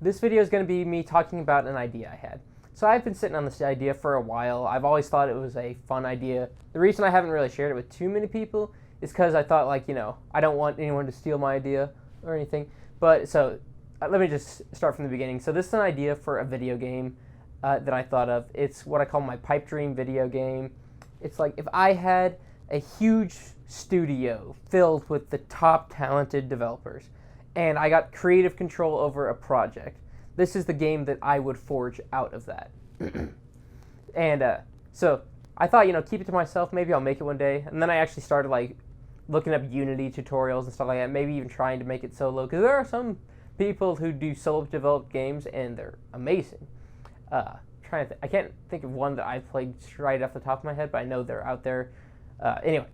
This video is going to be me talking about an idea I had. So I've been sitting on this idea for a while. I've always thought it was a fun idea. The reason I haven't really shared it with too many people is because I thought, I don't want anyone to steal my idea or anything. But so let me just start from the beginning. So this is an idea for a video game that I thought of. It's what I call my pipe dream video game. It's like if I had a huge studio filled with the top talented developers, and I got creative control over a project. This is the game that I would forge out of that. And so I thought, keep it to myself. Maybe I'll make it one day. And then I actually started looking up Unity tutorials and stuff like that. Maybe even trying to make it solo, because there are some people who do solo developed games and they're amazing. I can't think of one that I've played right off the top of my head, but I know they're out there. Anyway,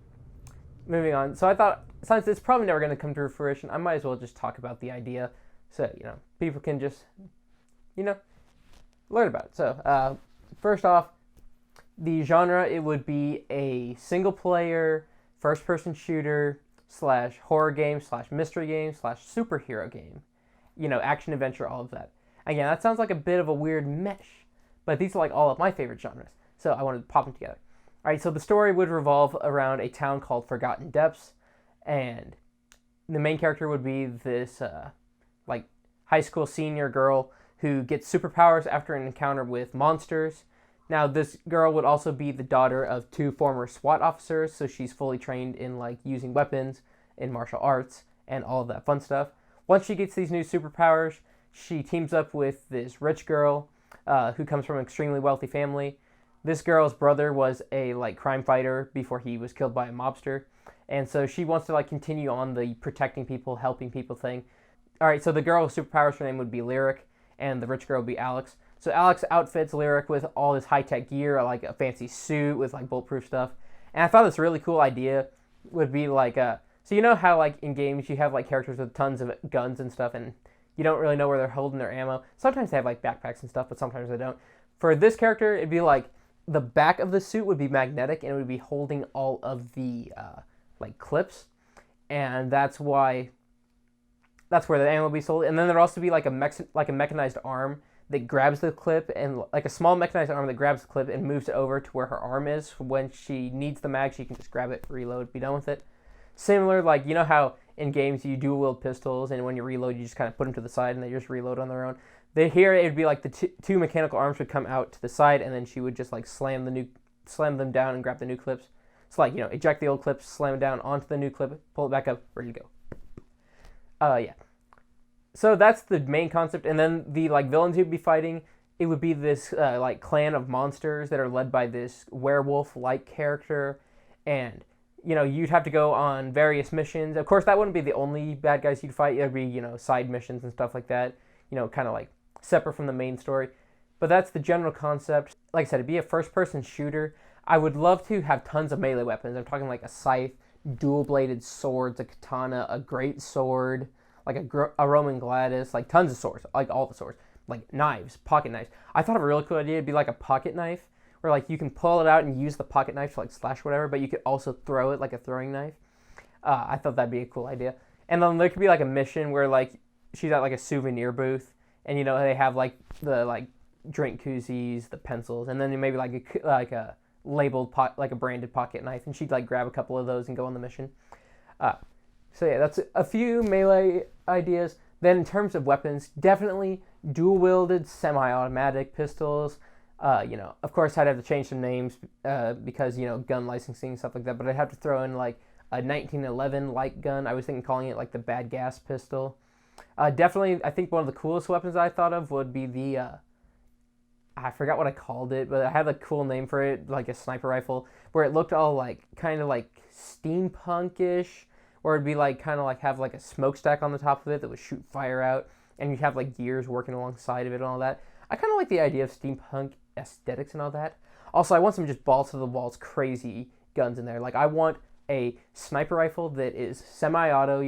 moving on. So I thought, since it's probably never going to come to fruition, I might as well just talk about the idea, so people can just learn about it. So first off, the genre, it would be a single player first person shooter / horror game / mystery game / superhero game. Action adventure, all of that. Again, that sounds like a bit of a weird mesh, but these are all of my favorite genres, so I wanted to pop them together. All right, so the story would revolve around a town called Forgotten Depths, and the main character would be this high school senior girl who gets superpowers after an encounter with monsters. Now, this girl would also be the daughter of 2 former SWAT officers, so she's fully trained in using weapons, in martial arts, and all of that fun stuff. Once she gets these new superpowers, she teams up with this rich girl who comes from an extremely wealthy family. This girl's brother was a crime fighter before he was killed by a mobster, and so she wants to continue on the protecting people, helping people thing. All right, so the girl with superpowers, her name would be Lyric, and the rich girl would be Alex. So Alex outfits Lyric with all this high-tech gear, like a fancy suit with bulletproof stuff. And I thought this really cool idea would be so you know how in games you have characters with tons of guns and stuff, and you don't really know where they're holding their ammo. Sometimes they have backpacks and stuff, but sometimes they don't. For this character, it'd be the back of the suit would be magnetic, and it would be holding all of the clips, and that's where the ammo would be sold. And then there'd also be a mechanized arm that grabs the clip, and a small mechanized arm that grabs the clip and moves it over to where her arm is. When she needs the mag, she can just grab it, reload, be done with it. Similar, you know how in games you dual wield pistols, and when you reload, you just kind of put them to the side and they just reload on their own. Here it would be the two mechanical arms would come out to the side, and then she would just slam them down and grab the new clips. It's eject the old clips, slam it down onto the new clip, pull it back up, ready to go. Yeah. So that's the main concept, and then the villains you'd be fighting, it would be this clan of monsters that are led by this werewolf-like character, and you'd have to go on various missions. Of course, that wouldn't be the only bad guys you'd fight. It'd be side missions and stuff like that. Kind of separate from the main story. But that's the general concept. Like I said, it'd be a first-person shooter. I would love to have tons of melee weapons. I'm talking a scythe, dual-bladed swords, a katana, a great sword, a Roman gladius, tons of swords, all the swords, knives, pocket knives. I thought of a really cool idea. It'd be a pocket knife, where you can pull it out and use the pocket knife to slash whatever, but you could also throw it like a throwing knife. I thought that'd be a cool idea. And then there could be a mission where she's at a souvenir booth, and they have the drink koozies, the pencils, and then maybe a labeled a branded pocket knife, and she'd grab a couple of those and go on the mission. So yeah, that's a few melee ideas. Then in terms of weapons, definitely dual-wielded semi-automatic pistols. Of course I'd have to change some names because gun licensing and stuff like that, but I'd have to throw in a 1911 light gun. I was thinking calling it the bad gas pistol. Definitely, I think one of the coolest weapons I thought of would be the I forgot what I called it, but I had a cool name for it, a sniper rifle, where it looked all kind of steampunkish, or it'd be kind of have a smokestack on the top of it that would shoot fire out, and you'd have gears working alongside of it and all that. I kind of like the idea of steampunk aesthetics and all that. Also, I want some just balls to the walls crazy guns in there. I want a sniper rifle that is semi-auto,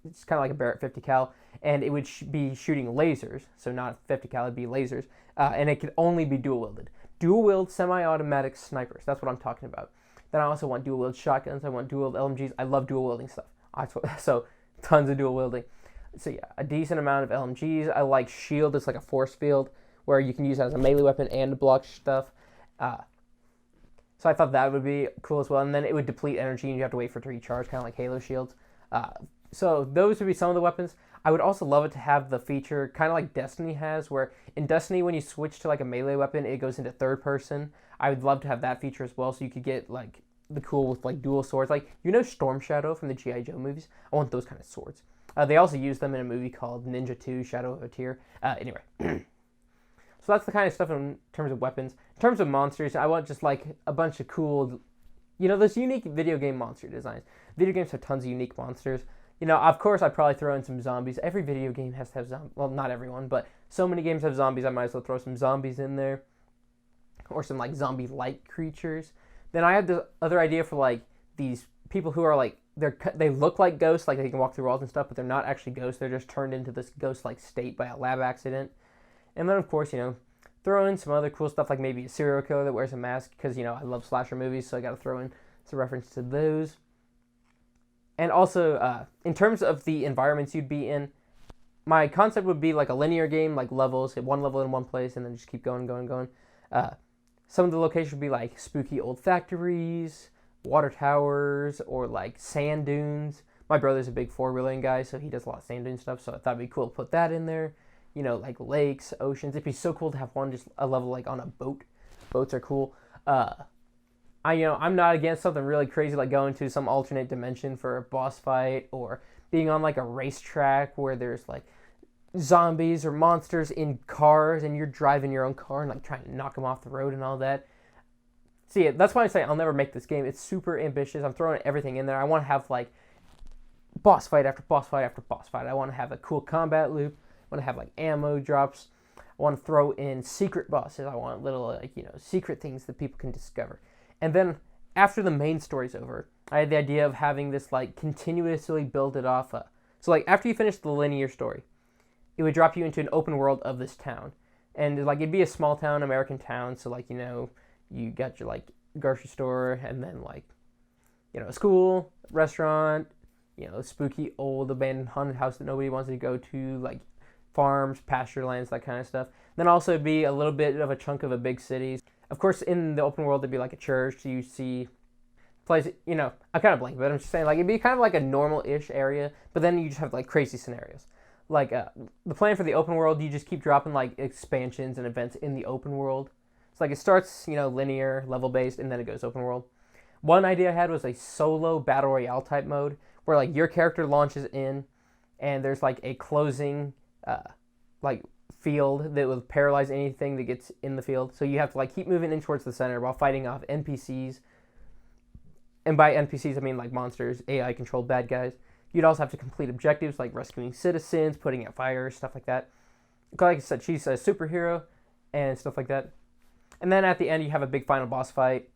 it's kind of like a Barrett 50 cal, and it would be shooting lasers, so not 50 cal, it'd be lasers, and it could only be dual-wielded. Dual-wield semi-automatic snipers, that's what I'm talking about. Then I also want dual-wield shotguns, I want dual-wield LMGs, I love dual-wielding stuff. So, tons of dual-wielding. So yeah, a decent amount of LMGs. I like shield. It's like a force field where you can use it as a melee weapon and to block stuff. Uh, so I thought that would be cool as well. And then it would deplete energy and you have to wait for it to recharge, kind of like Halo shields. So those would be some of the weapons. I would also love it to have the feature, kind of like Destiny has, where in Destiny when you switch to like a melee weapon, it goes into third person. I would love to have that feature as well, so you could get like the cool with like dual swords, like Storm Shadow from the G.I. Joe movies. I want those kind of swords. They also use them in a movie called Ninja 2: Shadow of a Tear. Anyway, so that's the kind of stuff in terms of weapons. In terms of monsters, I want just like a bunch of cool, those unique video game monster designs. Video games have tons of unique monsters. Of course, I'd probably throw in some zombies. Every video game has to have zombies. Well, not everyone, but so many games have zombies, I might as well throw some zombies in there. Or some, like, zombie-like creatures. Then I had the other idea for, like, these people who are, like, they look like ghosts, like they can walk through walls and stuff, but they're not actually ghosts. They're just turned into this ghost-like state by a lab accident. And then, of course, throw in some other cool stuff, like maybe a serial killer that wears a mask, because, I love slasher movies, so I got to throw in some reference to those. And also, in terms of the environments you'd be in, my concept would be like a linear game, like levels, hit one level in one place, and then just keep going. Some of the locations would be like spooky old factories, water towers, or like sand dunes. My brother's a big four-wheeling guy, so he does a lot of sand dune stuff, so I thought it'd be cool to put that in there. Like lakes, oceans. It'd be so cool to have one, just a level like on a boat. Boats are cool. I'm not against something really crazy like going to some alternate dimension for a boss fight, or being on like a racetrack where there's like zombies or monsters in cars and you're driving your own car and like trying to knock them off the road and all that. See, that's why I say I'll never make this game. It's super ambitious. I'm throwing everything in there. I want to have like boss fight after boss fight after boss fight. I want to have a cool combat loop. I want to have like ammo drops. I want to throw in secret bosses. I want little like secret things that people can discover. And then after the main story's over, I had the idea of having this like continuously build it off. So like after you finish the linear story, it would drop you into an open world of this town. And like it'd be a small town, American town. So like, you got your like grocery store and then like, a school, restaurant, spooky old abandoned haunted house that nobody wants to go to, like farms, pasture lands, that kind of stuff. Then also it'd be a little bit of a chunk of a big city. Of course, in the open world, there'd be like a church. So you see place, I'm kind of blank, but I'm just saying, like, it'd be kind of like a normal-ish area, but then you just have like crazy scenarios. Like the plan for the open world, you just keep dropping like expansions and events in the open world. It's like it starts, linear, level-based, and then it goes open world. One idea I had was a solo battle royale type mode where like your character launches in, and there's like a closing, like field that will paralyze anything that gets in the field. So you have to like keep moving in towards the center while fighting off NPCs. And by NPCs, I mean like monsters, AI-controlled bad guys. You'd also have to complete objectives like rescuing citizens, putting out fires, stuff like that. Like I said, she's a superhero and stuff like that. And then at the end, you have a big final boss fight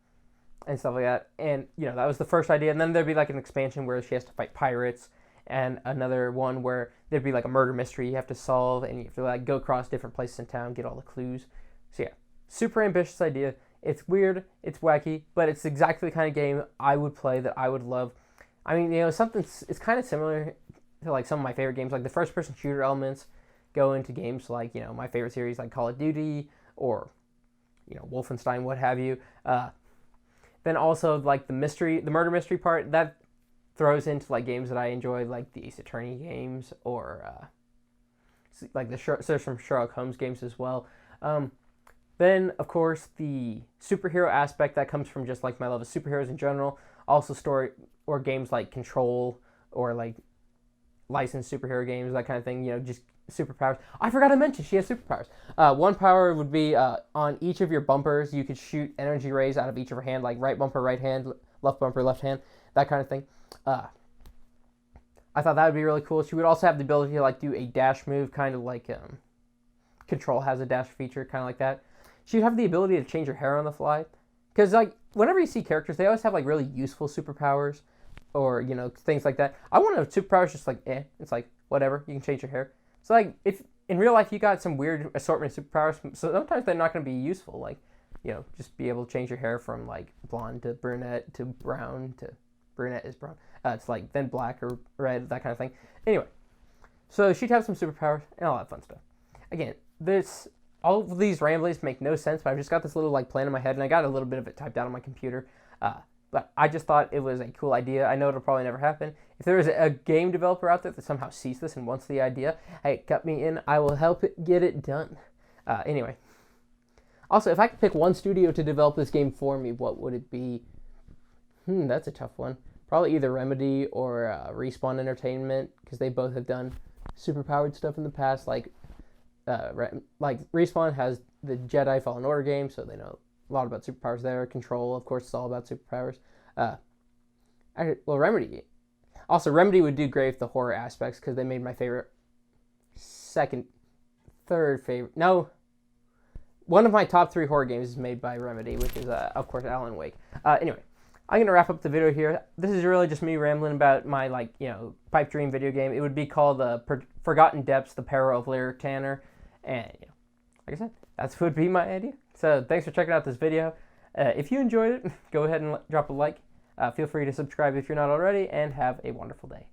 and stuff like that. And, that was the first idea. And then there'd be like an expansion where she has to fight pirates, and another one where there'd be like a murder mystery you have to solve, and you have to like go across different places in town, get all the clues. So yeah, super ambitious idea. It's weird, it's wacky, but it's exactly the kind of game I would play, that I would love. I mean, it's kind of similar to like some of my favorite games, like the first-person shooter elements go into games like, my favorite series like Call of Duty or, Wolfenstein, what have you. Then also like the murder mystery part, that throws into like games that I enjoy, like the Ace Attorney games, or like there's some Sherlock Holmes games as well. Then of course the superhero aspect that comes from just like my love of superheroes in general. Also story or games like Control, or like licensed superhero games, that kind of thing. Just superpowers. I forgot to mention she has superpowers. One power would be on each of your bumpers, you could shoot energy rays out of each of her hand, like right bumper, right hand, left bumper, left hand, that kind of thing. I thought that would be really cool. She would also have the ability to like do a dash move, kind of like Control has a dash feature, kind of like that. She'd have the ability to change her hair on the fly, because like whenever you see characters, they always have like really useful superpowers, or things like that. I want a superpower just like it's like whatever, you can change your hair. So like if in real life you got some weird assortment of superpowers, so sometimes they're not going to be useful. Like just be able to change your hair from like blonde to brunette to brown to brunette is brown. It's like then black or red, that kind of thing. Anyway, So she'd have some superpowers and all that fun stuff. Again, all of these ramblings make no sense, but I've just got this little like plan in my head, and I got a little bit of it typed out on my computer. But I just thought it was a cool idea. I know it'll probably never happen. If there is a game developer out there that somehow sees this and wants the idea, hey, cut me in. I will help it get it done. Anyway. Also, if I could pick one studio to develop this game for me, what would it be? That's a tough one. Probably either Remedy or Respawn Entertainment, because they both have done superpowered stuff in the past. Like Respawn has the Jedi Fallen Order game, so they know a lot about superpowers there. Control, of course, is all about superpowers. Remedy. Also, Remedy would do great with the horror aspects, because they made my third favorite. No, one of my top 3 horror games is made by Remedy, which is, of course, Alan Wake. Anyway, I'm going to wrap up the video here. This is really just me rambling about my, pipe dream video game. It would be called Forgotten Depths, The Peril of Lyric Tanner. And, like I said, that would be my idea. So, thanks for checking out this video. If you enjoyed it, go ahead and drop a like. Feel free to subscribe if you're not already, and have a wonderful day.